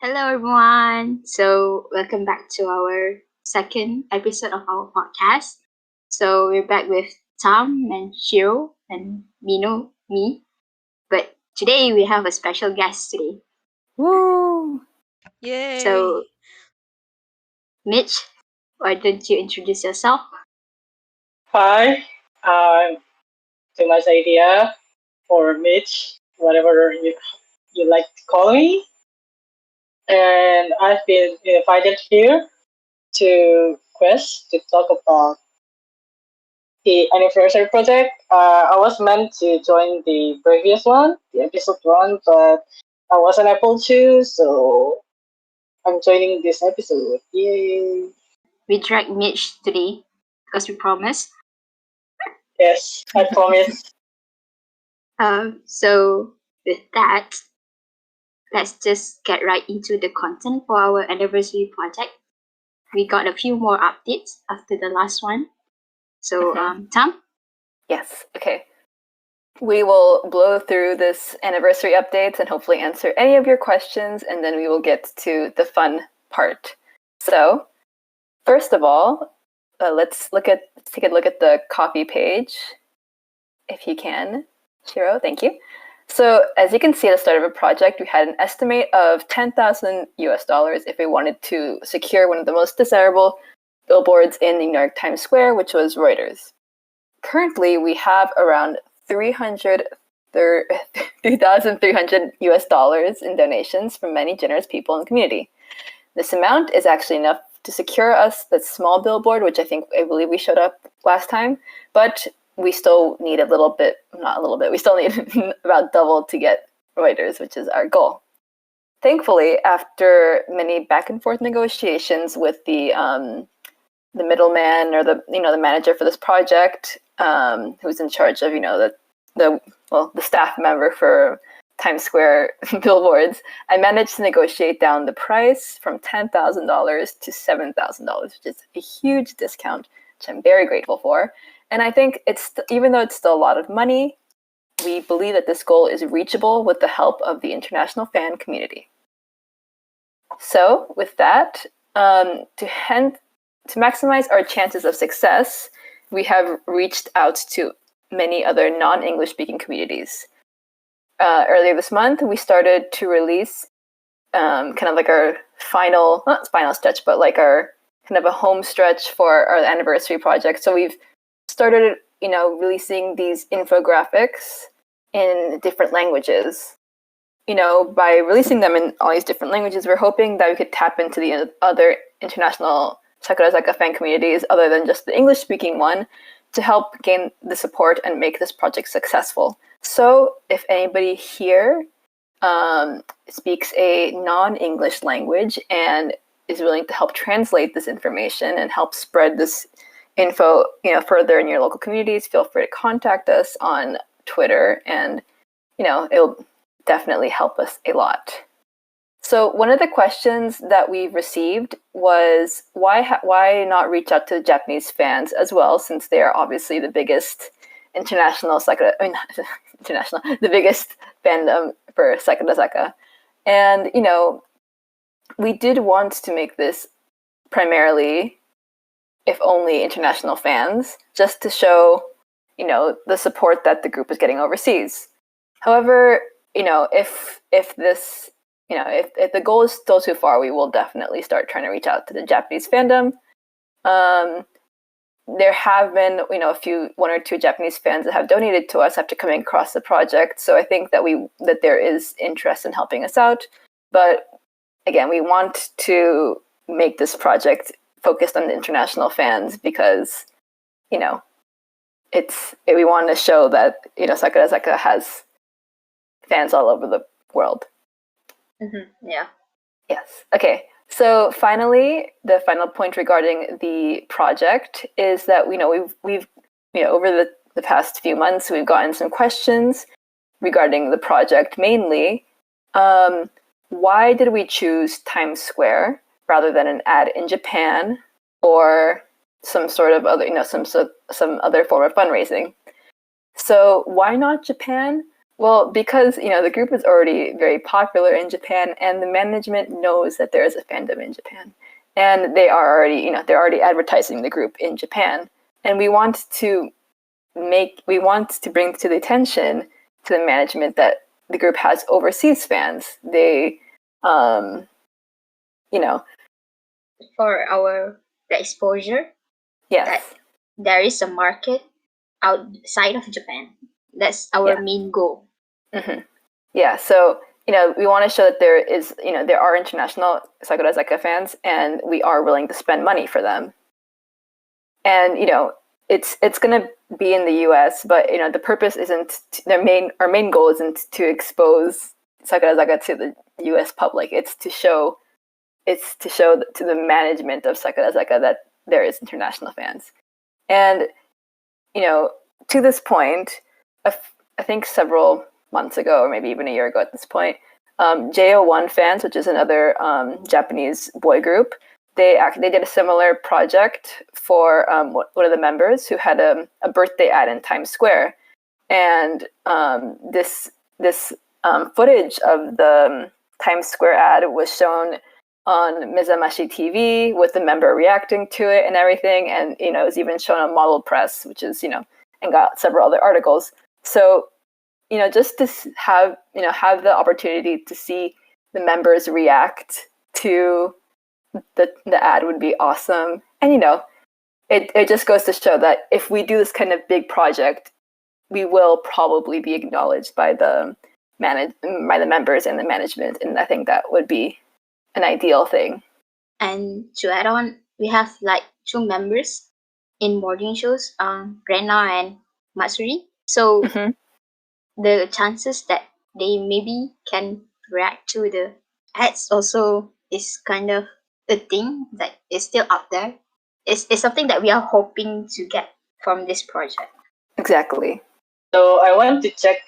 Hello, everyone. So, welcome back to our second episode of our podcast. So, we're back with Tom and Shiro and me. But today we have a special guest today. Woo! Yay! So, Mitch, why don't you introduce yourself? Hi, I'm too much idea or Mitch, whatever you like to call me. And I've been invited here to Quest to talk about the anniversary project. I was meant to join the previous one, the episode one, but I wasn't able to, so I'm joining this episode. Yay! We dragged Mitch today because we promised. Yes, I promise. So, with that, let's just get right into the content for our anniversary project. We got a few more updates after the last one. So, Tom? Yes, okay. We will blow through this anniversary updates and hopefully answer any of your questions, and then we will get to the fun part. So, first of all, let's take a look at the copy page, if you can. Shiro, thank you. So, as you can see at the start of a project, we had an estimate of $10,000 if we wanted to secure one of the most desirable billboards in New York Times Square, which was Reuters. Currently, we have around $3,300 in donations from many generous people in the community. This amount is actually enough to secure us that small billboard, which I believe we showed up last time, but we still need we still need about double to get Reuters, which is our goal. Thankfully, after many back and forth negotiations with the middleman or the manager for this project, who's in charge of the staff member for Times Square billboards, I managed to negotiate down the price from $10,000 to $7,000, which is a huge discount, which I'm very grateful for. And I think even though it's still a lot of money, we believe that this goal is reachable with the help of the international fan community. So with that, to maximize our chances of success, we have reached out to many other non-English speaking communities. Earlier this month, we started to release kind of like our not final stretch, but like our kind of a home stretch for our anniversary project. So we've started, releasing these infographics in different languages. By releasing them in all these different languages, we're hoping that we could tap into the other international SAKURA fan communities other than just the English-speaking one to help gain the support and make this project successful. So if anybody here speaks a non-English language and is willing to help translate this information and help spread this info further in your local communities, feel free to contact us on Twitter, and it'll definitely help us a lot. So one of the questions that we've received was why not reach out to Japanese fans as well, since they are obviously the biggest the biggest fandom for SAKURA. And we did want to make this primarily, if only, international fans, just to show the support that the group is getting overseas. However, if the goal is still too far, we will definitely start trying to reach out to the Japanese fandom. There have been, one or two Japanese fans that have donated to us after coming across the project. So I think that there is interest in helping us out. But again, we want to make this project focused on the international fans because, we want to show that, SAKURA has fans all over the world. Mm-hmm. Yeah. Yes. Okay. So finally, the final point regarding the project is that we've over the past few months we've gotten some questions regarding the project. Mainly, why did we choose Times Square rather than an ad in Japan or some sort of other some other form of fundraising? So why not Japan? Well, because the group is already very popular in Japan, and the management knows that there is a fandom in Japan, and they are already they're already advertising the group in Japan, and we want to bring to the attention to the management that the group has overseas fans. They, for the exposure, yes, that there is a market outside of Japan. That's our main goal. Mm-hmm. Yeah, so we want to show that there are international Sakurazaka fans, and we are willing to spend money for them. And it's going to be in the U.S., but the purpose isn't our main goal isn't to expose Sakurazaka to the U.S. public. It's to show to the management of Sakurazaka that there is international fans. And to this point, I think several months ago, or maybe even a year ago at this point, JO1 fans, which is another Japanese boy group, they did a similar project for one of the members who had a birthday ad in Times Square, and this footage of the Times Square ad was shown on Mizamashi TV with the member reacting to it and everything, and it was even shown on Model Press, which is and got several other articles. So just to have the opportunity to see the members react to the ad would be awesome. And it just goes to show that if we do this kind of big project, we will probably be acknowledged by the members and the management, and I think that would be an ideal thing. And to add on, we have like 2 members in morning shows, Rena and Matsuri. So the chances that they maybe can react to the ads also is kind of a thing that is still out there. It's something that we are hoping to get from this project. Exactly. So I want to check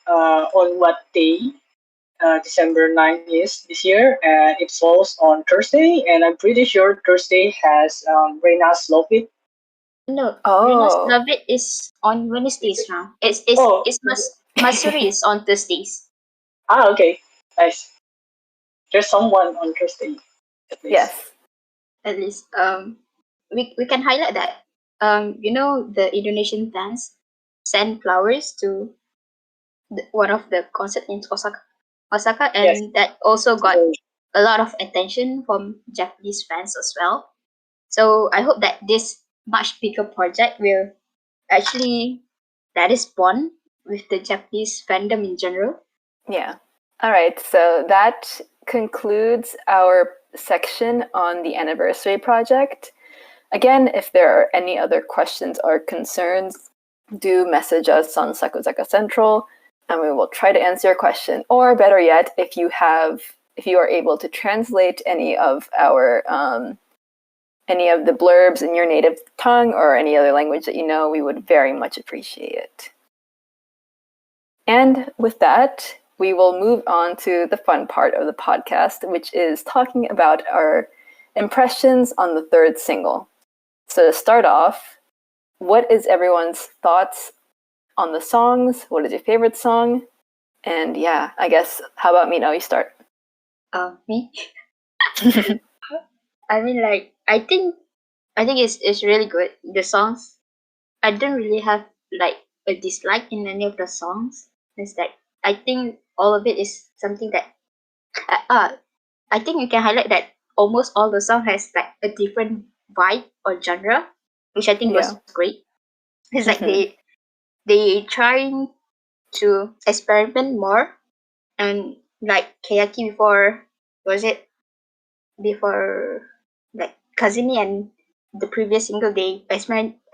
on what day December 9th is this year, and it falls on Thursday, and I'm pretty sure Thursday has Reina's Love It. No, Oh. Rena's Love It is on Wednesdays now. It's Masuri is on Thursdays. Okay, nice. There's someone on Thursday. At least. Yes. At least we can highlight that. The Indonesian fans send flowers to one of the concert in Osaka, and Yes. that also got a lot of attention from Japanese fans as well. So I hope that this much bigger project will actually that is born with the Japanese fandom in general. Yeah. All right. So that concludes our section on the anniversary project. Again, if there are any other questions or concerns, do message us on Sakuzaka Central, and we will try to answer your question. Or better yet, if you are able to translate any of the blurbs in your native tongue or any other language that you know, we would very much appreciate it. And with that, we will move on to the fun part of the podcast, which is talking about our impressions on the third single. So to start off, what is everyone's thoughts on the songs? What is your favorite song? And yeah, I guess, how about Mino, you start. Me? I mean, like, I think it's really good. The songs, I don't really have like a dislike in any of the songs. It's like I think all of it is something that I think you can highlight that almost all the song has like a different vibe or genre, which I think was great. It's like they trying to experiment more, and like Kayaki before like Kazumi and the previous single, they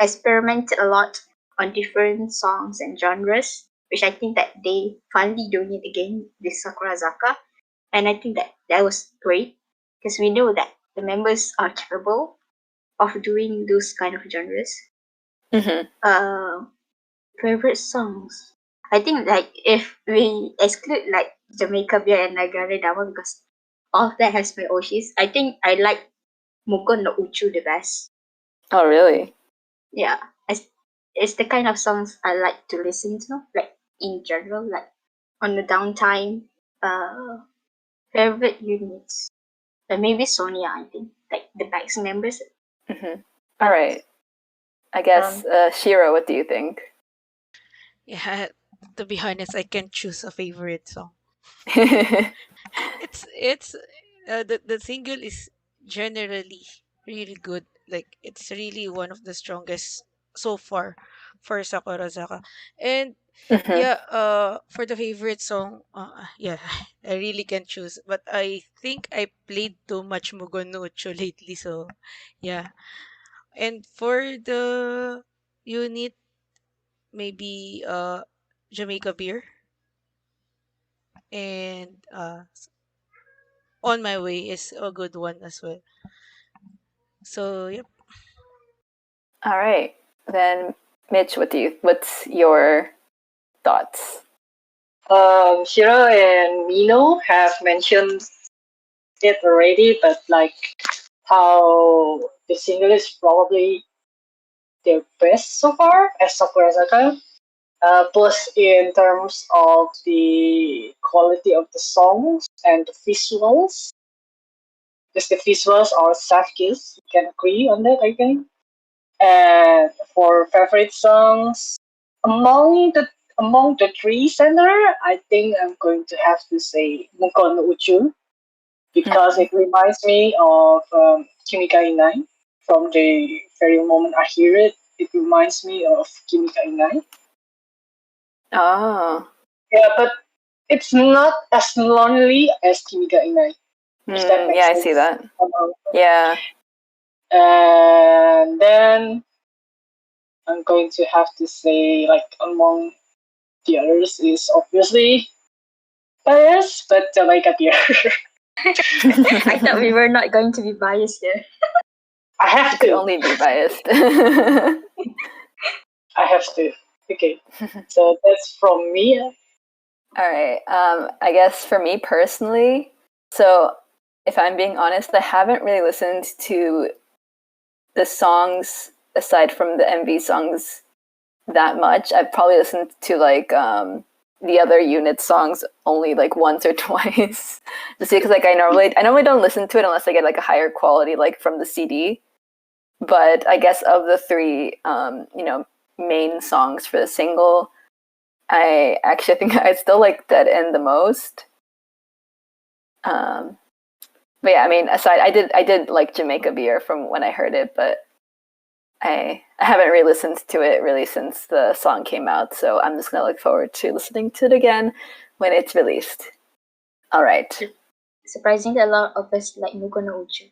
experimented a lot on different songs and genres, which I think that they finally doing it again with Sakurazaka, and I think that was great because we know that the members are capable of doing those kind of genres. Favorite songs, I think like if we exclude like Jamaica Beer and Nagare Dama because all of that has my Oshis, I think I like Mugo no Uchu the best. Oh, really? Yeah, it's the kind of songs I like to listen to, like in general, like on the downtime. Favorite units. Maybe Sonia, I think. Like the Bax members. Mm-hmm. All right. I guess, Shiro, what do you think? Yeah, to be honest, I can't choose a favorite song. It's the single is generally really good. Like it's really one of the strongest so far for Sakura Zaka. And Mm-hmm. yeah, for the favorite song, yeah, I really can't choose. But I think I played too much Mugo no Ucho lately, so yeah. And for the unit, maybe Jamaica Beer and On My Way is a good one as well. So yep. All right. Then, Mitch, what's your thoughts? Shiro and Mino have mentioned it already, but like how the single is probably their best so far as Sakura Zaka. Plus, in terms of the quality of the songs and the visuals, because the visuals are chef kiss. You can agree on that, I think. And for favorite songs, among the among the three center, I think I'm going to have to say Mukon no Uchu because Mm-hmm. it reminds me of Kimika Inai. From the very moment I hear it, it reminds me of Kimika Inai. Oh. Yeah, but it's not as lonely as Kimika Inai, if that Yeah, makes I see sense. that. Yeah. And then I'm going to have to say, like, among the others is obviously biased, but like a beer. I thought we were not going to be biased here. I You have could to. only be biased. I have to. Okay. So that's from me. All right. I guess for me personally, so if I'm being honest, I haven't really listened to the songs aside from the MV songs that much. I've probably listened to like the other unit songs only like once or twice. Just because like I normally don't listen to it unless I get like a higher quality like from the CD. But I guess of the three main songs for the single, I actually think I still like Dead End the most. Um, but yeah, I mean, aside, I did like Jamaica Beer from when I heard it, but I haven't re-listened to it really since the song came out, so I'm just gonna look forward to listening to it again when it's released. All right. Surprisingly, a lot of us like Mugo no Uchu.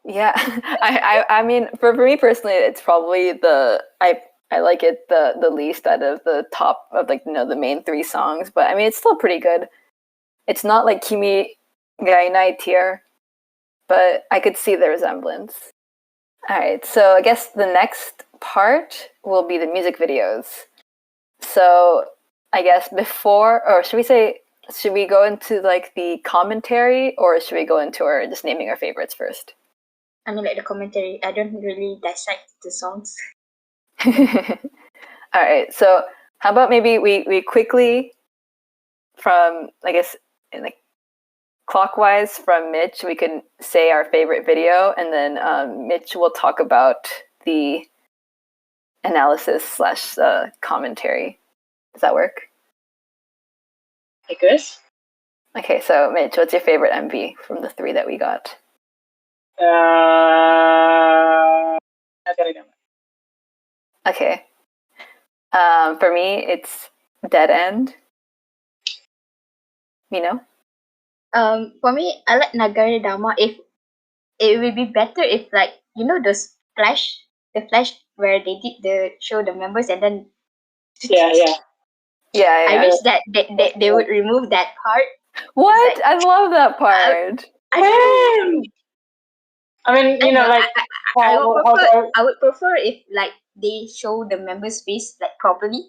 Yeah, I mean, for me personally, it's probably I like it the least out of the top of like the main three songs, but I mean, it's still pretty good. It's not like Kimi ga Inai tier, but I could see the resemblance. All right, so I guess the next part will be the music videos. So I guess before, or should we go into like the commentary, or should we go into our just naming our favorites first? I mean, like the commentary, I don't really dissect the songs. All right, so how about maybe we quickly from I guess in like clockwise from Mitch, we can say our favorite video, and then Mitch will talk about the analysis slash commentary. Does that work? I guess. Okay, so Mitch, what's your favorite MV from the three that we got? I gotta go. Okay. For me, it's Dead End. For me, I like Nagare Dama. If it would be better if like those the flash where they did the show the members and then Yeah, yeah. Yeah, I yeah. wish that they would remove that part. What? Like, I love that part. I don't know. I mean, I you know, know. like I would how prefer. about I would prefer if like they show the members' face like properly.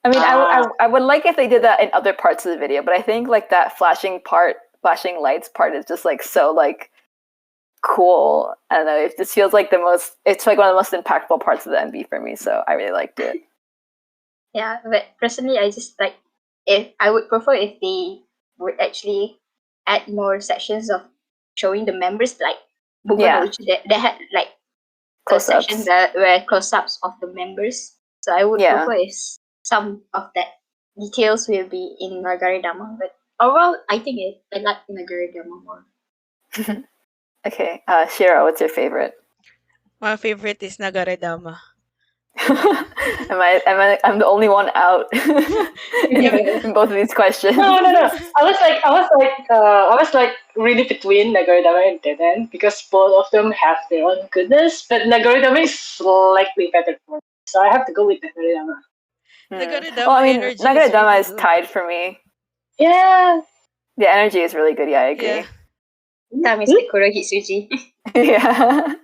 I mean, ah I would like if they did that in other parts of the video, but I think like that flashing lights part is just like so like cool. I don't know. It just feels like it's like one of the most impactful parts of the MV for me. So I really liked it. Yeah, but personally, I just like if I would prefer if they would actually add more sections of showing the members, like Boku no Yeah. Uchi, that had like a section Close-ups. that were close-ups of the members. So I would Yeah. prefer if some of that details will be in Nagare Dama, but overall, I think I like Nagare Dama more. Okay. Shira, what's your favorite? My favorite is Nagaredama. I'm the only one out Yeah, in both of these questions. No. I was like really between Nagoridama and Deden because both of them have their own goodness, but Nagoridama is slightly better for me. So I have to go with Nagoridama. Well, I Nagaredama mean, energy is Nagadama really is good. tied for me. Yeah. The energy is really good. Yeah, I agree. Yeah. Time is Sakura Hitsuji. Yeah.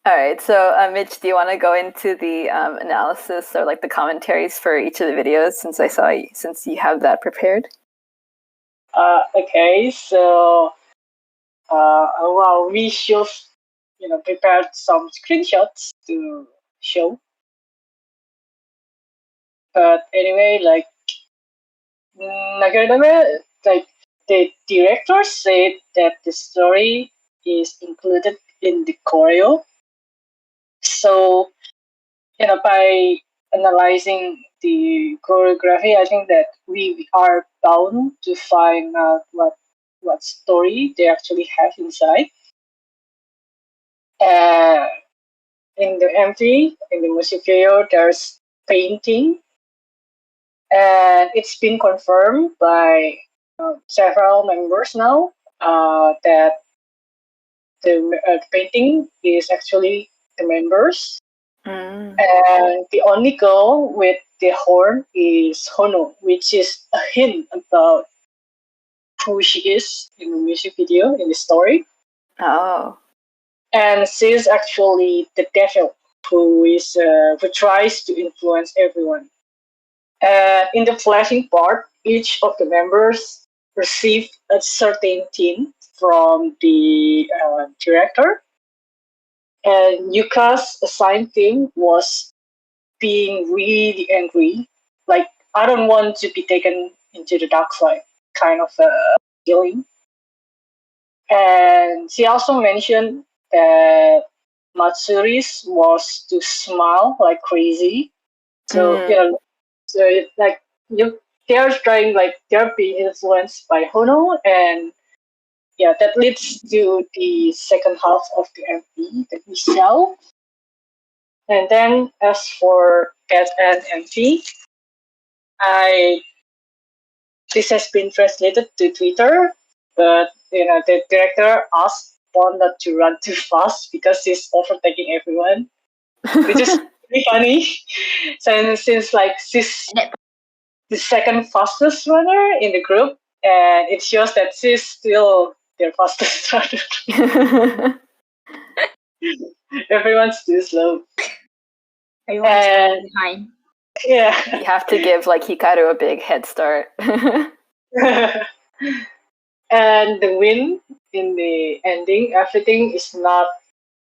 All right. So, Mitch, do you want to go into the analysis or like the commentaries for each of the videos since you have that prepared? Okay. So well, we should prepared some screenshots to show. But anyway, like Nagoridama, like the director said that the story is included in the choreo. So, by analyzing the choreography, I think that we are bound to find out what story they actually have inside. In the MV, in the music video, there's painting, and it's been confirmed by several members now that the painting is actually the members. And the only girl with the horn is Hono, which is a hint about who she is in the music video, in the story. Oh. And she's actually the devil who tries to influence everyone. And in the flashing part, each of the members received a certain theme from the director. And Yuka's assigned theme was being really angry. Like, I don't want to be taken into the dark side, kind of a feeling. And she also mentioned that Matsuri's was to smile like crazy. So, so it's like they're trying, like, they're being influenced by Hono, and yeah, that leads to the second half of the MV that we saw. And then as for Cat and MV, this has been translated to Twitter, but the director asked Bond not to run too fast because he's overtaking everyone, which is really funny. So since like she's the second fastest runner in the group, and it shows that she's still their fastest runner. Everyone's too slow. Everyone's behind. Yeah. You have to give like Hikaru a big head start. And the win in the ending, everything is not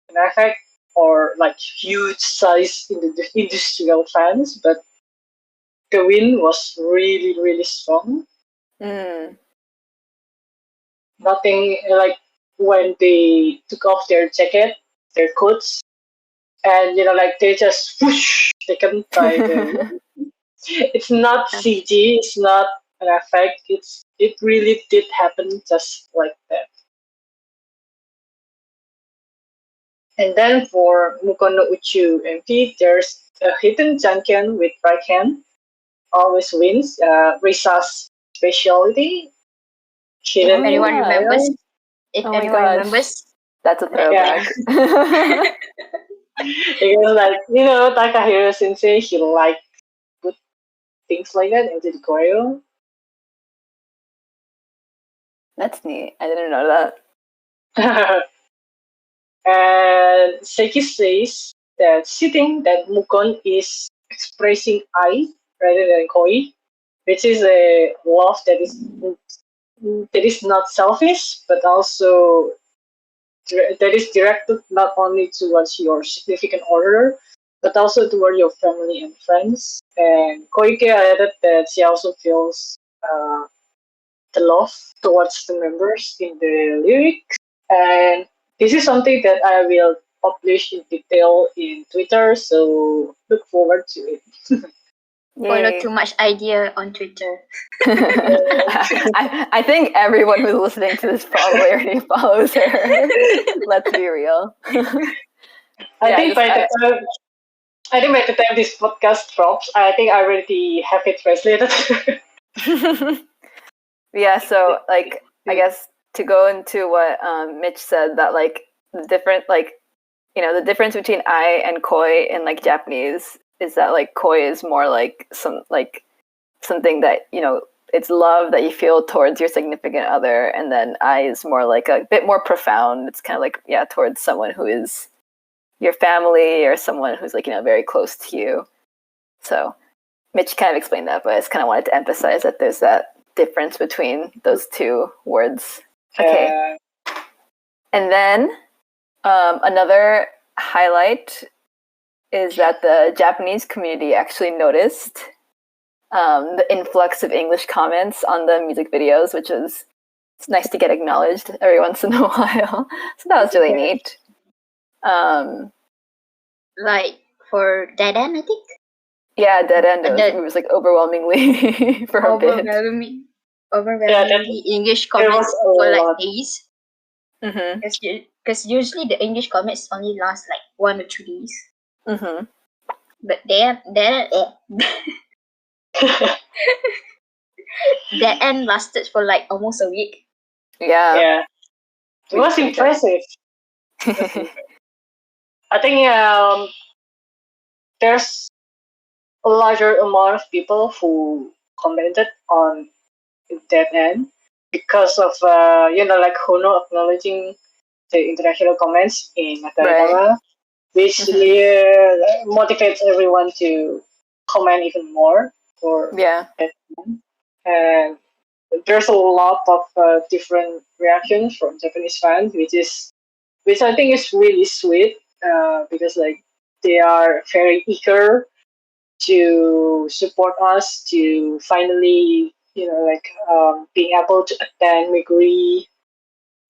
an effect or like huge size in the industrial fans, but the win was really, really strong. Nothing like when they took off their jacket, their coats, and like they just whoosh taken by the. It's not CG. It's not an effect. It really did happen just like that. And then for Mukono Uchu MP, there's a hidden Janken with right hand. Always wins. Risa's specialty. Hidden. Anyone remembers? If Oh my anyone gosh. remembers, That's a throwback. Because like Takahiro Sensei, he liked put things like that into the choreo. That's neat. I didn't know that. And Seiki says that she thinks that Mukon is expressing I rather than Koi, which is a love that is not selfish, but also that is directed not only towards your significant other, but also toward your family and friends. And Koike added that she also feels the love towards the members in the lyrics. And this is something that I will publish in detail in Twitter, so look forward to it. Follow Yay. too much idea on Twitter. I think everyone who's listening to this probably already follows her. Let's be real. I think by the time this podcast drops, I think I already have it translated. Yeah, so like I guess to go into what Mitch said, that like the different the difference between I and koi in like Japanese is that like koi is more like something that it's love that you feel towards your significant other, and then I is more like a bit more profound. It's kind of like towards someone who is your family or someone who's like very close to you. So Mitch kind of explained that, but I just kind of wanted to emphasize that there's that difference between those two words. Okay. And then another highlight is that the Japanese community actually noticed the influx of English comments on the music videos, which is it's nice to get acknowledged every once in a while. So that was really neat. Like for Dead End, I think. Yeah, Dead End. It was like overwhelmingly for a bit. Overwhelmingly English comments for like days. Because usually the English comments only last like 1 or 2 days. But that end lasted for like almost a week. Yeah. It was impressive. I think there's a larger amount of people who commented on that end because of like Hono acknowledging the international comments in Matarigawa, which motivates everyone to comment even more for that end. And there's a lot of different reactions from Japanese fans, which I think is really sweet because like they are very eager to support us to finally being able to attend Meguri,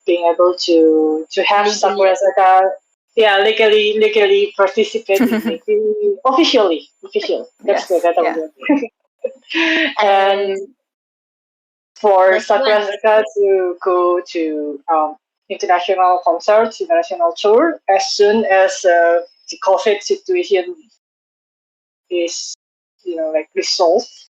being able to have Sakura Saka, legally participate in Meguri officially. That's good. That's good. And for Sakura Saka to go to international concerts, international tour, as soon as the COVID situation is resolved.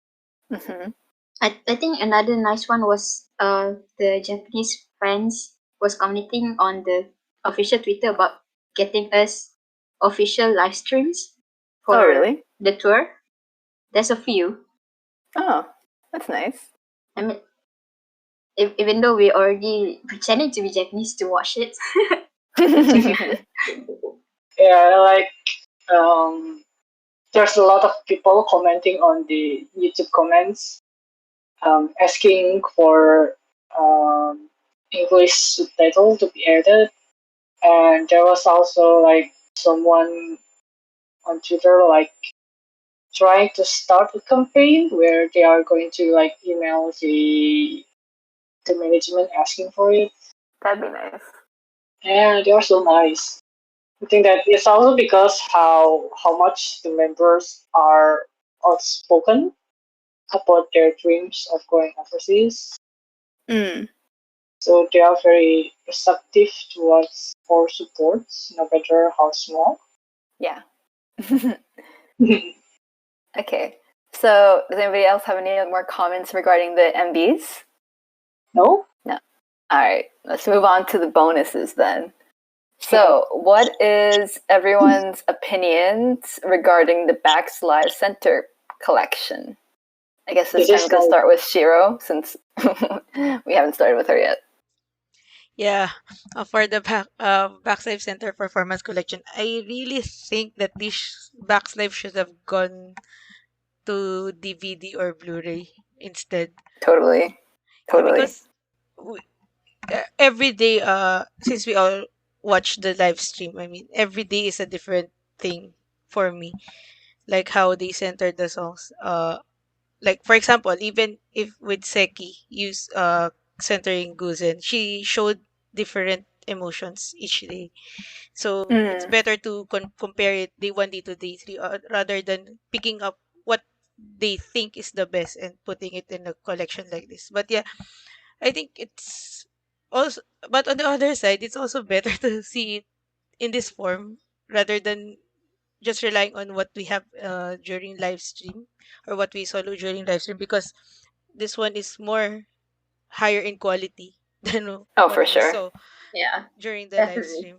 I think another nice one was the Japanese fans was commenting on the official Twitter about getting us official live streams for the tour. There's a few. Oh, that's nice. I mean, even though we already pretending to be Japanese to watch it. There's a lot of people commenting on the YouTube comments, asking for English subtitle to be added, and there was also like someone on Twitter like trying to start a campaign where they are going to like email the management asking for it. That'd be nice. Yeah, they are so nice. I think that it's also because how much the members are outspoken about their dreams of going overseas. So they are very receptive towards our support, no matter how small. Yeah. Okay. So does anybody else have any more comments regarding the MVs? No. All right. Let's move on to the bonuses then. So what is everyone's opinions regarding the Backslide Center collection? I guess this time we're going to start with Shiro since we haven't started with her yet. Yeah, for the Backslide Center Performance Collection, I really think that this Backslide should have gone to DVD or Blu-ray instead. Totally. Yeah, because every day, since we all watch the live stream, I mean, every day is a different thing for me, like how they centered the songs. Like for example, even if with Seki use centering Guzen, she showed different emotions each day. So it's Mm. better to compare it day one, day two, day three, rather than picking up what they think is the best and putting it in a collection like this. But yeah, I think it's also, but on the other side, it's also better to see it in this form rather than just relying on what we have during live stream or what we saw during live stream, because this one is more higher in quality than Oh, what for we sure. saw Yeah, during the live definitely. stream.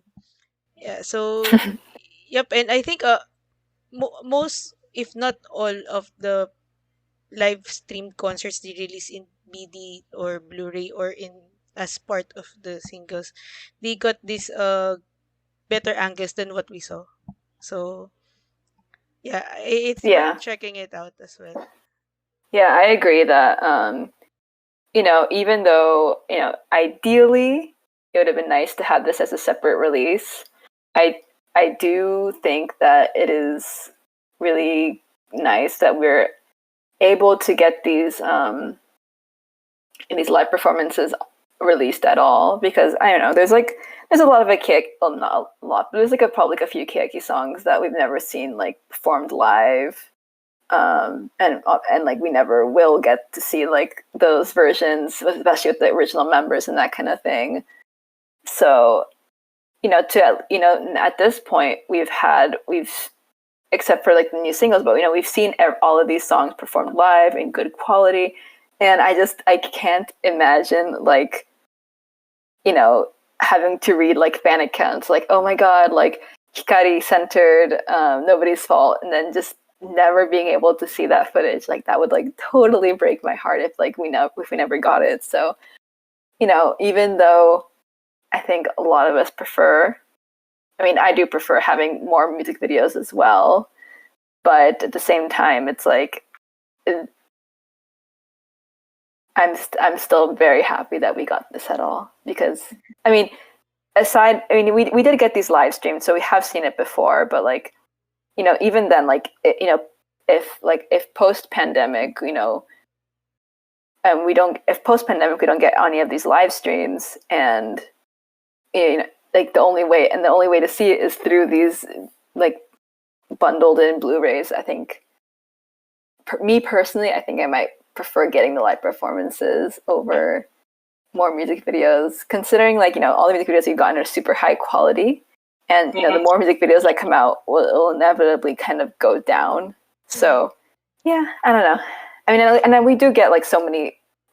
Yeah, so yep, and I think most, if not all, of the live stream concerts they release in BD or Blu-ray or in as part of the singles, they got this better angles than what we saw. So yeah, it's worth Yeah. checking it out as well. Yeah, I agree that even though, ideally it would have been nice to have this as a separate release, I I do think that it is really nice that we're able to get these live performances released at all, because I don't know, there's a lot of well, not a lot, but there's probably a few Keiki songs that we've never seen like performed live, and like we never will get to see like those versions, especially with the original members and that kind of thing. So at this point we've except for like the new singles, but we've seen all of these songs performed live in good quality, and I can't imagine like having to read like fan accounts like, oh my god, like Hikari centered, Nobody's Fault, and then just never being able to see that footage. Like that would like totally break my heart if like if we never got it. So even though I think a lot of us prefer, I mean, I do prefer having more music videos as well, but at the same time it's like I'm still very happy that we got this at all, because I mean, we did get these live streams, so we have seen it before, but like even then, like if post pandemic, and if post pandemic we don't get any of these live streams, and like the only way to see it is through these like bundled in Blu-rays. I think me personally, I think I might prefer getting the live performances over more music videos, considering like all the music videos we've gotten are super high quality, and the more music videos that come out will inevitably kind of go down. So yeah, I don't know. I mean, and then we do get like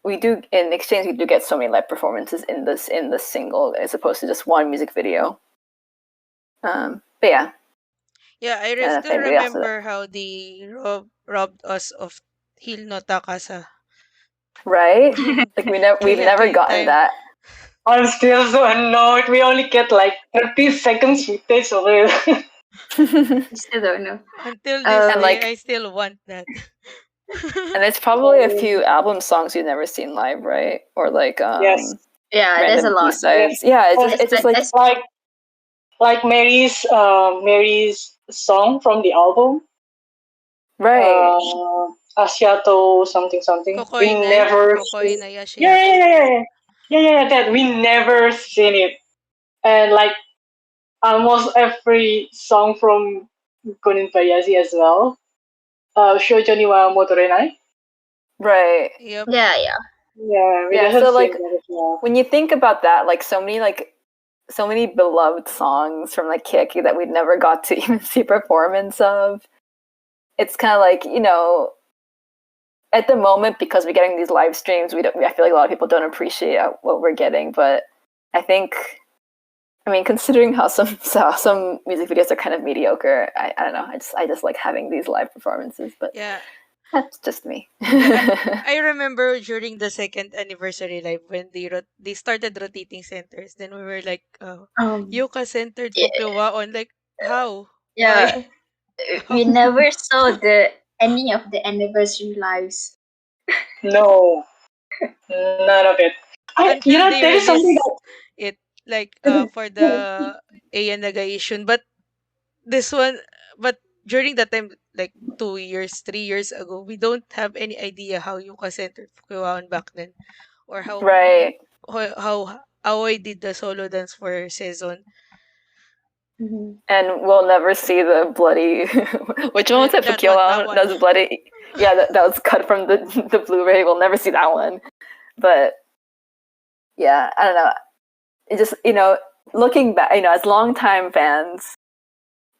in exchange we do get so many live performances in the single as opposed to just one music video. But yeah. Yeah, I If still anybody else, remember how they robbed us of Hil no Takasa. right? Like we've Kaya never tuwing gotten time. that. I'm still so annoyed. We only get like 30 seconds footage of it. I still don't know. Until this And day, like I still want that. and it's probably a few album songs you've never seen live, right? Or like Yes, Yeah, there's a random lot. B-sides. Yeah, yes. it's just like Like Mary's song from the album, right. Asiato something something. We Kokoinay. never seen. Kokoinay Yeah, yeah, Asiato. yeah, yeah, yeah, yeah, yeah, yeah. That we never seen it, and like almost every song from Konin Bayashi as well. Shoujo ni wa Motorenai. Right. Yep. Yeah, yeah. Yeah, we Yeah, just have so seen like that as well. when you think about that, like so many beloved songs from like Kiki that we'd never got to even see performance of. It's kind of like, at the moment, because we're getting these live streams, I feel like a lot of people don't appreciate what we're getting. But I think, I mean, considering how some music videos are kind of mediocre, I don't know. I just like having these live performances, but Yeah. that's just me. Yeah, I remember during the second anniversary live when they started rotating centers. Then we were like, Um, Yoka centered yeah, Fuklowa on, like, how? Why? yeah. How? We never saw any of the anniversary lives. No, none of it. Until they There is something release that it, like for the Ayan Nagaishun. But this one, but during that time, like 2 years, 3 years ago, we don't have any idea how Yuka centered Fukuoka back then, or Right. how I did the solo dance for Saison. Mhm. And we'll never see the bloody. Which one was it? That one, that Fukiwa? one. That was bloody. Yeah, that was cut from the Blu-ray. We'll never see that one. But yeah, I don't know. It just looking back, as longtime fans,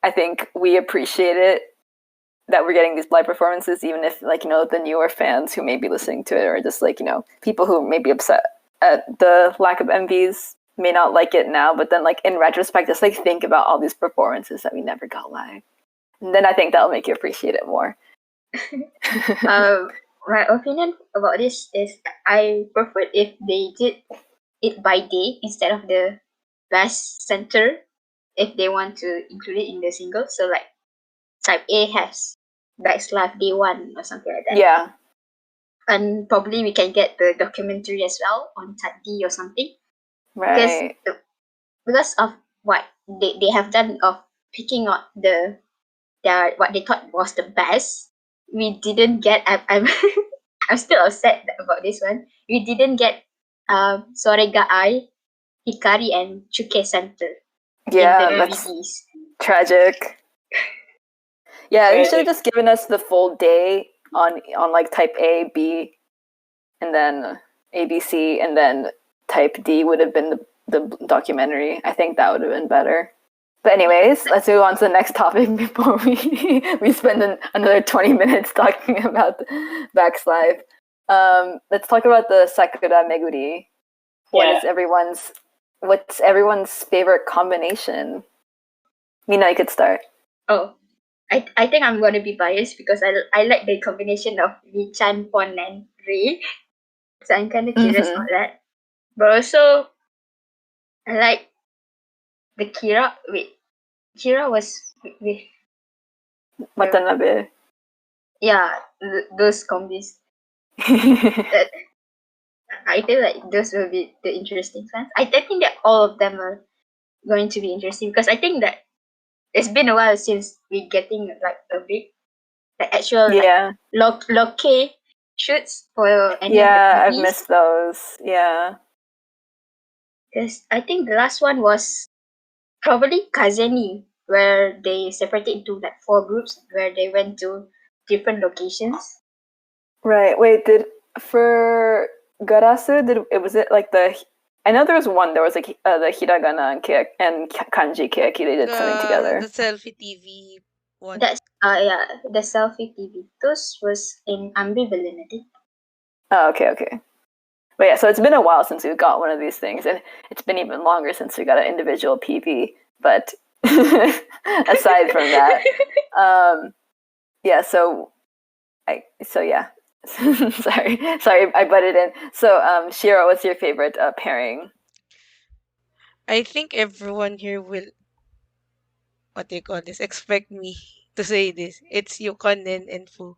I think we appreciate it that we're getting these live performances, even if the newer fans who may be listening to it, or just people who may be upset at the lack of MVs may not like it now, but then in retrospect, just think about all these performances that we never got live, and then I think that'll make you appreciate it more. My opinion about this is I prefer if they did it by day instead of the best center, if they want to include it in the single. So like type A has Best Life Day 1 or something like that. Yeah. And probably we can get the documentary as well on type D or something. Right. Because of what they have done of picking out their what they thought was the best, we didn't get. I'm I'm still upset about this one. We didn't get Sorega Ai, Hikari, and Chuke Center Yeah, in the that's DVDs. tragic. Yeah, they should have Tragic. just given us the full day on type A, B, and then ABC, and then type D would have been the documentary. I think that would have been better. But anyways, let's move on to the next topic before we spend another 20 minutes talking about Backslive. Let's talk about the Sakura Meguri. Yeah. What's everyone's favorite combination? Mina, you could start. Oh, I think I'm gonna be biased because I like the combination of Lee-chan, Pon, and Ray. So I'm kind of curious Mhm. about that. But also, I like the Kira. Wait, Kira was with Watanabe. yeah, those combis. That I feel like those will be the interesting fans. I think that all of them are going to be interesting because I think that it's been a while since we getting like a big actual Yeah. loke shoots for any Yeah, of the I've movies. missed those. Yeah. Because I think the last one was probably Kazeni, where they separated into like 4 groups where they went to different locations. Right. Wait, for Garasu, was it like I know there was one, there was the hiragana and kanji keiki, they did something together. The selfie TV one. That's the selfie TV. Those was in Ambivalent, I think. Oh, okay. But yeah, so it's been a while since we got one of these things, and it's been even longer since we got an individual PV. But aside from that, yeah. So yeah. sorry, I butted in. So, Shiro, what's your favorite pairing? I think everyone here will, what do you call this, expect me to say this. It's Yukonen and Fu.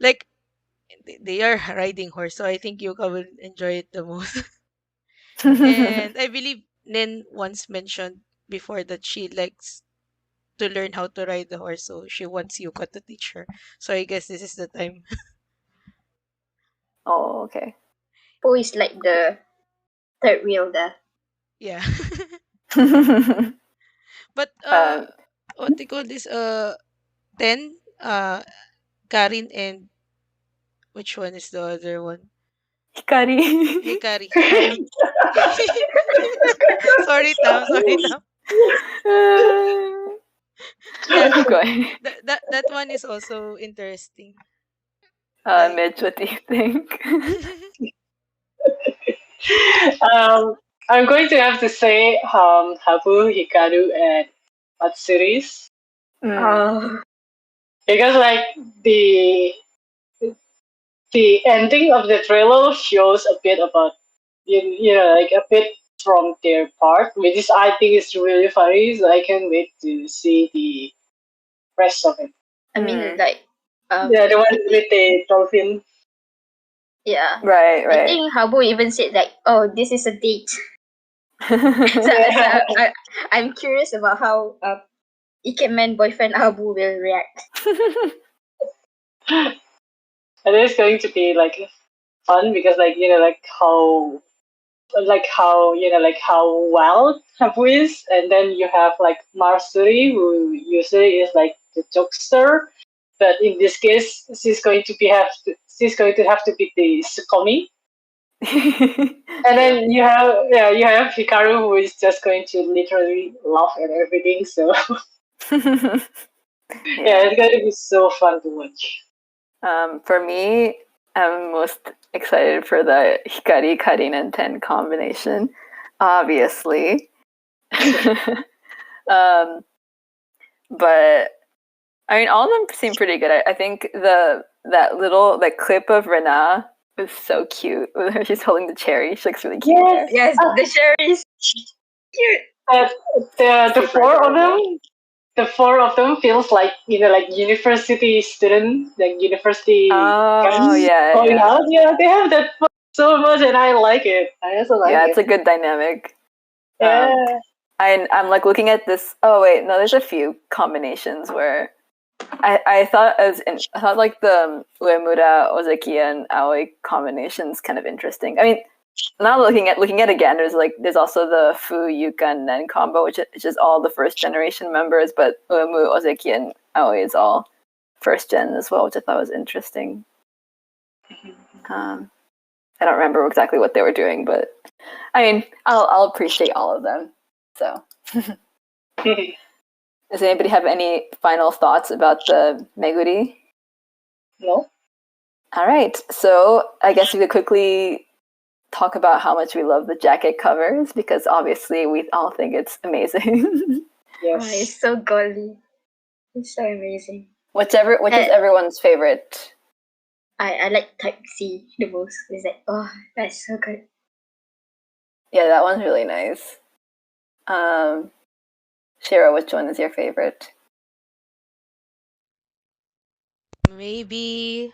Like, they are riding horse, so I think Yuka will enjoy it the most. And I believe Nen once mentioned before that she likes to learn how to ride the horse, so she wants Yuka to teach her. So I guess this is the time. Oh, okay. Who is like the third wheel there? Yeah. But what they call this? 10. Karin and which one is the other one? Hikari. Hikari. Sorry, Tam. Sorry, Tam. Yeah, Go ahead. that one is also interesting. Mitch, what do you think? I'm going to have to say Habu, Hikaru, and Matsuri's Oh, because the the ending of the trailer shows a bit about a bit from their part, which is I think is really funny. So I can't wait to see the rest of it. I mean like Yeah, the one with the dolphin. yeah. Right. I think Habu even said like, "Oh, this is a date." So I'm curious about how Ikemen boyfriend Abu will react. And it's going to be like fun because how wild Habu is, and then you have like Marsuri, who usually is like the jokester, but in this case she's going to have to be the Sukomi. And then you have Hikaru, who is just going to literally laugh at everything. So yeah, it's going to be so fun to watch. For me, I'm most excited for the Hikari Karinen Ten combination, obviously. But I mean, all of them seem pretty good. I think that clip of Rena is so cute. She's holding the cherry. She looks really cute. Yes, the cherries. Cute. The four of them. The four of them feels like like university student, like university guys going out. Yeah, they have that fun so much, and I like it. I also like it. Yeah, it's a good dynamic. Yeah. I'm like looking at this. Oh wait, no, there's a few combinations where I thought like the Uemura, Ozeki, and Aoi combinations kind of interesting. I mean, now looking at it again, there's also the Fu, Yuka, and Nen combo, which is all the first generation members, but Uemu, Ozeki, and Aoi is all first gen as well, which I thought was interesting. I don't remember exactly what they were doing, but I mean, I'll appreciate all of them. So, does anybody have any final thoughts about the Meguri? No. All right, so I guess we could quickly talk about how much we love the jacket covers, because obviously we all think it's amazing. Yes. Oh, it's so golly. It's so amazing. Which is everyone's favorite? I like type C the most. It's like, oh, that's so good. Yeah, that one's really nice. Shira, which one is your favorite? Maybe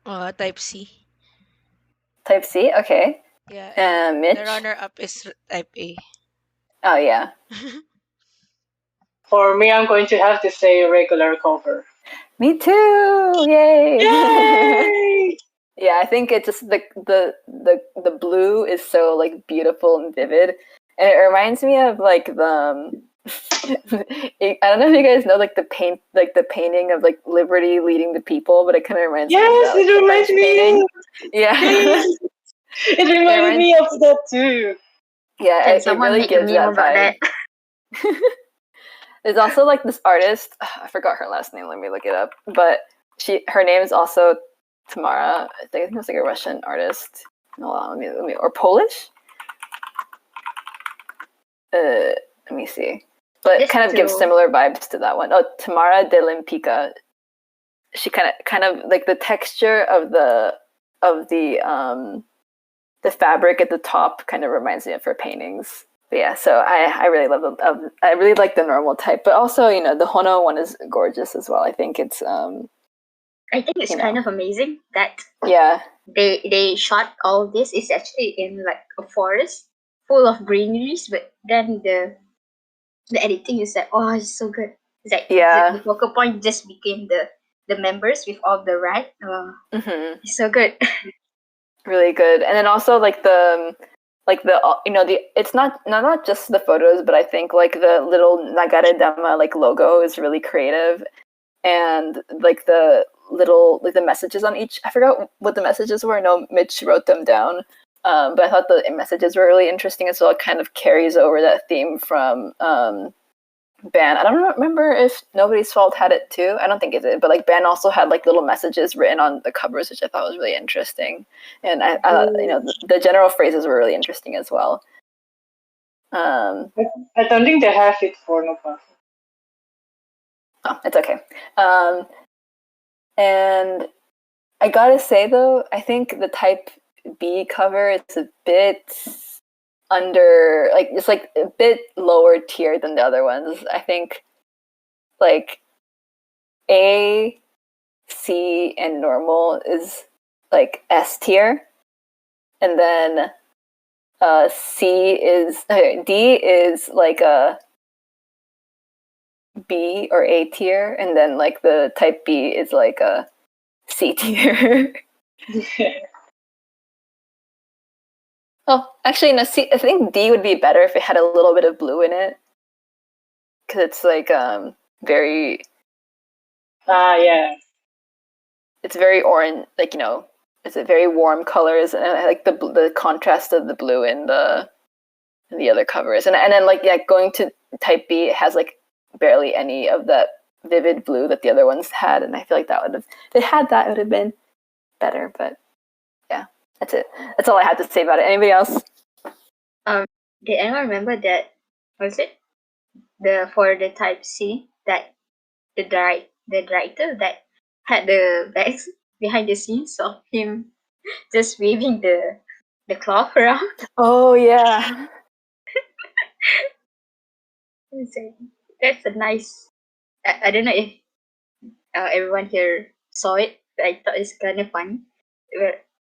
type C. Type C? Okay. Yeah. And Mitch? the runner-up is type A. Oh, yeah. For me, I'm going to have to say regular cover. Me too! Yay! Yay! Yeah, I think it's just the blue is so like beautiful and vivid, and it reminds me of like the I don't know if you guys know like the painting of like Liberty leading the people, but it kind of reminds me of that. Like, It reminds me. Yeah. It reminded me of that too. Yeah, Can someone really make a gives meme that about vibe. that? There's also like this artist. I forgot her last name. Let me look it up. But her name is also Tamara. I think it was like a Russian artist. Hold on, let me or Polish. Let me see. But it kind of gives similar vibes to that one. Oh, Tamara de Limpica. She kind of like the texture of the fabric at the top kind of reminds me of her paintings. But yeah, so I really love I really like the normal type, but also the Hono one is gorgeous as well. I think it's I think it's kind of amazing that they shot all this. It's actually in like a forest full of greeneries, but then the editing is like, oh, it's so good. It's like the focal point just became the members with all the rat. It's so good. Really good. And then also like the it's not just the photos, but I think like the little Nagare Dama like logo is really creative, and like the little like the messages on each, I forgot what the messages were. No, Mitch wrote them down, but I thought the messages were really interesting as well. It kind of carries over that theme from Ban. I don't remember if Nobody's Fault had it too. I don't think it did, but like Ban also had like little messages written on the covers, which I thought was really interesting. And I the general phrases were really interesting as well. I don't think they have it for no problem. Oh, it's okay. And I gotta say though, I think the Type B cover is a bit under, like, it's like a bit lower tier than the other ones. I think like A, C, and normal is like S tier, and then D is like a B or A tier, and then like the type B is like a C tier. Well, actually, no. C, I think D would be better if it had a little bit of blue in it, because it's like very. Yeah. It's very orange, like it's a very warm colors, and I like the contrast of the blue in the other covers, and then like going to type B, it has like barely any of that vivid blue that the other ones had, and I feel like that would have, if it had that, it would have been better. But yeah, that's it. That's all I had to say about it. Anybody else? Did anyone remember that? Was it for the Type C that the director that had the bags behind the scenes of him just waving the cloth around? Oh yeah. So that's a nice. I don't know if everyone here saw it, but I thought it's kind of funny.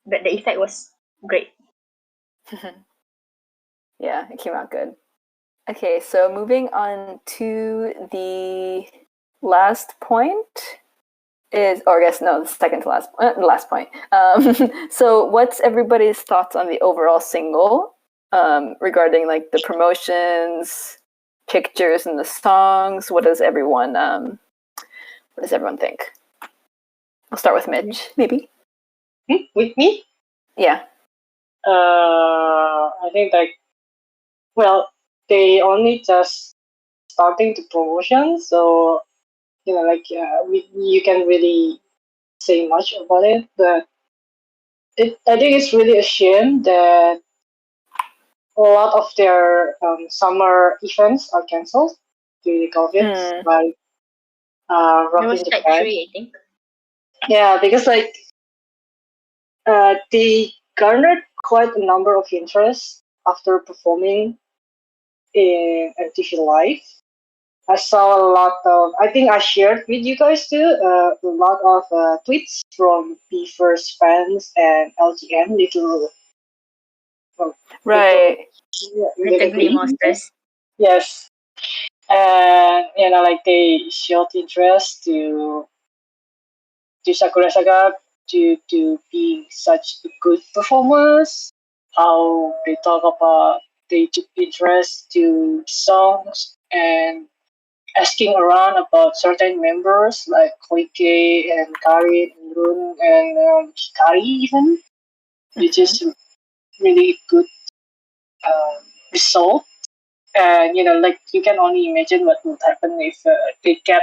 But the effect was great. Yeah, it came out good. Okay, so moving on to the last point is, or I guess no, the second to last point. So, what's everybody's thoughts on the overall single regarding like the promotions, pictures, and the songs? What does everyone think? I'll start with Mitch, maybe. With me? Yeah. I think like, well, they only just starting the promotion, so like you can really say much about it, but I think it's really a shame that a lot of their summer events are cancelled due to COVID, like There was Rocking like Japan. 3, I think. Yeah, because like they garnered quite a number of interest after performing in MTV Live. I saw a lot of, I think I shared with you guys too, a lot of tweets from Beaver's fans and LGM, Right. Little Green Monsters. Yes. And, like they showed interest to Sakura Saga due to being such a good performance, how they talk about, they took interest to songs and asking around about certain members like Koike and Karin and Run and Hikari even, which is really good result. And like you can only imagine what would happen if they get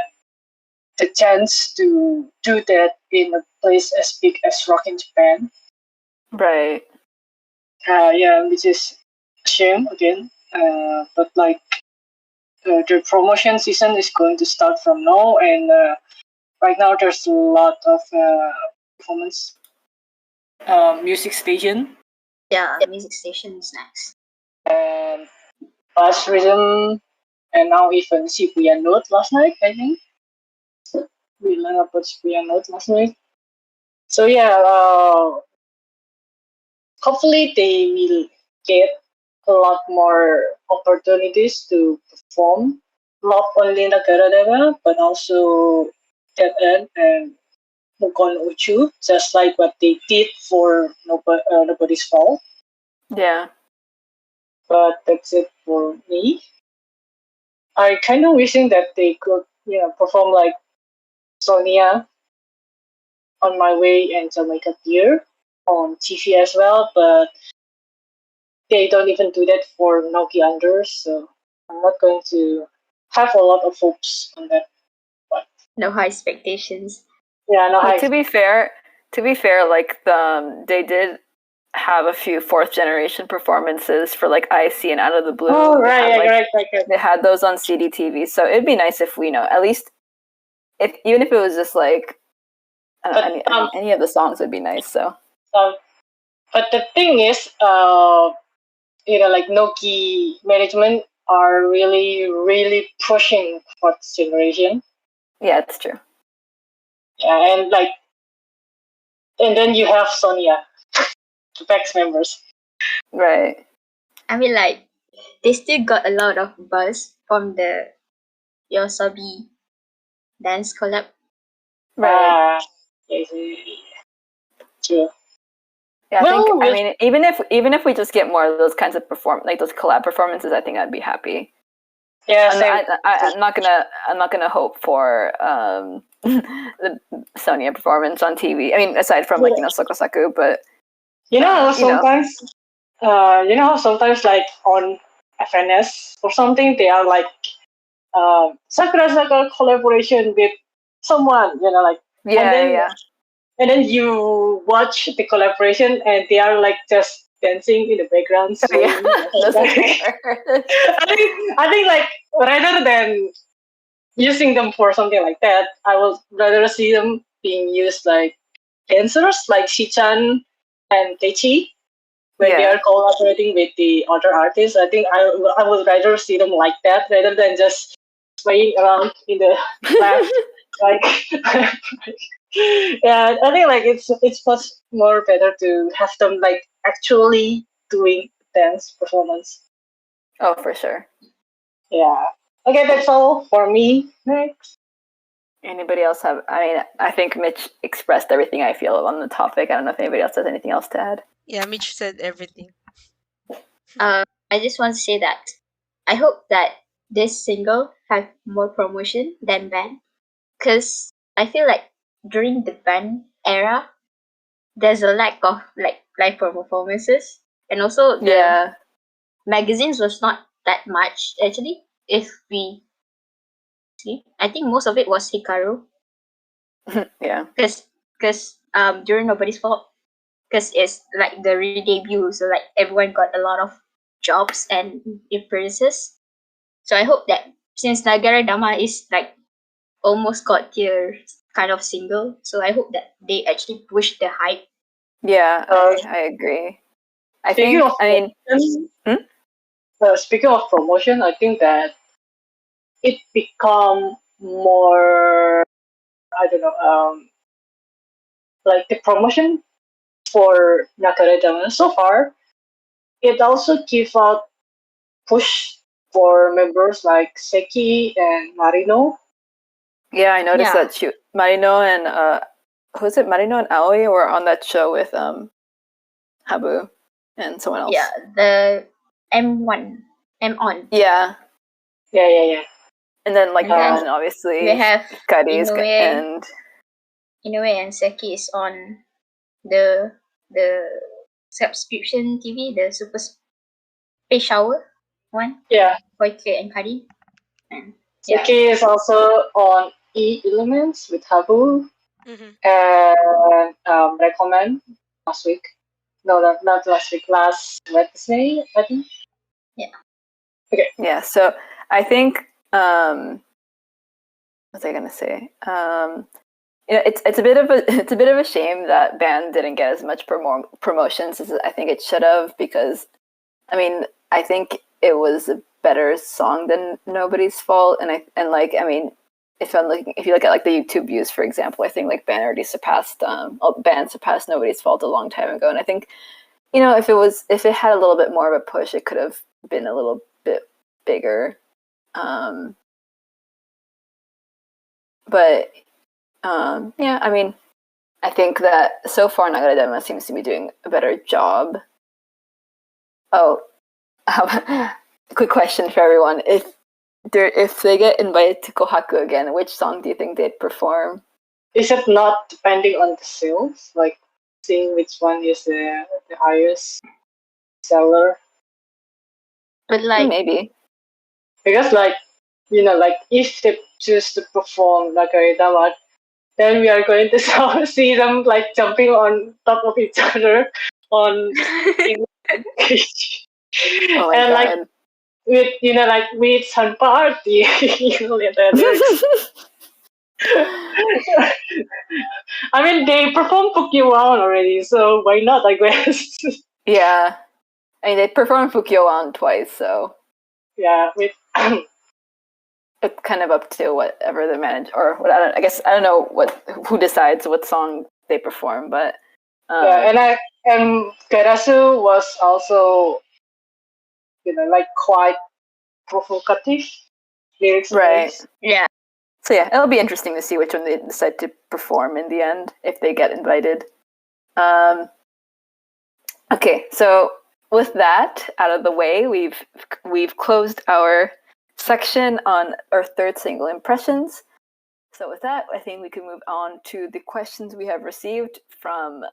the chance to do that in a place as big as Rock in Japan. Right. Yeah, which is a shame again. But like the promotion season is going to start from now, and right now there's a lot of performance music station. Yeah, music station is nice. And Bass Rhythm, and now even Shibuya Note last night, I think. We learned about Shibuya Note last night. So yeah, hopefully they will get a lot more opportunities to perform, not only in Nagara Deva, but also Dead End and Mukon Uchu, just like what they did for Nobody's Fault. Yeah. But that's it for me. I kind of wishing that they could, perform like Sonia on My Way and Jamaica Deer on TV as well, but they don't even do that for Noki Unders, so I'm not going to have a lot of hopes on that one. No high expectations. Yeah, no Well, hype. to be fair, like they did have a few fourth generation performances for like Icy and Out of the Blue. Oh, They right, had, like, right. They had those on CDTV, so it'd be nice if we know at least, if even if it was just like I don't know, any of the songs would be nice. So, but the thing is, like Noki management are really, really pushing for this generation. yeah, it's true. Yeah, and then you have Sonia, the Vex members. Right. I mean, like, they still got a lot of buzz from the Yosabi dance collab. Right. True. Yeah, I Well, think. I with mean, even if we just get more of those kinds of those collab performances, I think I'd be happy. yeah, I'm, same. I'm not gonna hope for the Sonya performance on TV. I mean, aside from like Sokosaku, but You know, you know, sometimes, how sometimes like on FNS or something, they are like Sakura Sakura collaboration with someone, like, and yeah, then yeah. and then you watch the collaboration and they are like just dancing in the background, Oh, yeah, swaying. those are the worst. I think like rather than using them for something like that, I would rather see them being used like dancers, like Shichan and Teichi, when they are Yeah, collaborating with the other artists. I think I would rather see them like that rather than just swaying around in the left, like. Yeah, I think like it's much more better to have them like actually doing dance performance. oh, for sure. Yeah. Okay, that's all for me. Next. Anybody else have? I mean, I think Mitch expressed everything I feel on the topic. I don't know if anybody else has anything else to add. Yeah, Mitch said everything. I just want to say that I hope that this single have more promotion than band, because I feel like during the band era, there's a lack of like live performances, and also the Yeah, magazines was not that much actually. If we see, I think most of it was Hikaru, yeah, because during Nobody's Fault, because it's like the re-debut, so like everyone got a lot of jobs and appearances. So I hope that since Nagara Dama is like almost got their kind of single, so I hope that they actually push the hype. yeah. Uh, I agree. I speaking think. of I mean, promotion, hmm? I think that it become more. I don't know. Like the promotion for Nakaredama so far, it also give out push for members like Seki and Marino. Yeah, I noticed Yeah, that Marino and who's it? Marino and Aoi were on that show with Habu and someone yeah, else. the M1, M on, Yeah, Yeah. and then like and then Uh, Ben, we obviously, have Kari's Inoue, and Inoue and Seki is on the the subscription TV, the Super Space Shower one, yeah, Koike and Kari, and yeah, Seki is also on E Elements with Habu Mm-hmm. and Recommend last week. No, not last week. Last Wednesday, I think. yeah. Okay. yeah. So I think what was I gonna say? It's a bit of a it's a bit of a shame that band didn't get as much promotions as I think it should have, because I mean I think it was a better song than Nobody's Fault, and like I mean if you look at like the YouTube views, for example, I think like band already surpassed band surpassed Nobody's Fault a long time ago, and I think if it had a little bit more of a push, it could have been a little bit bigger. Um, but yeah, I mean, I think that so far Nagaradama seems to be doing a better job. Oh, quick question for everyone: if they get invited to Kohaku again, which song do you think they'd perform? Is it not depending on the sales? Like seeing which one is the highest seller? But like, Maybe. Because like like if they choose to perform like a Dama, then we are going to see them like jumping on top of each other on in stage. Oh my And like god. with like with some party, the lyrics. I mean, they performed Pokemon already, so why not? I guess. Yeah. I mean, they performed Fukyo twice, so Yeah, with it's kind of up to whatever the manager or what I guess I don't know who decides what song they perform, but yeah, and Karasu was also like quite provocative lyrics Right. wise. Yeah. So yeah, it'll be interesting to see which one they decide to perform in the end if they get invited. Okay, so with that out of the way, we've closed our section on our third single, impressions. So with that, I think we can move on to the questions we have received from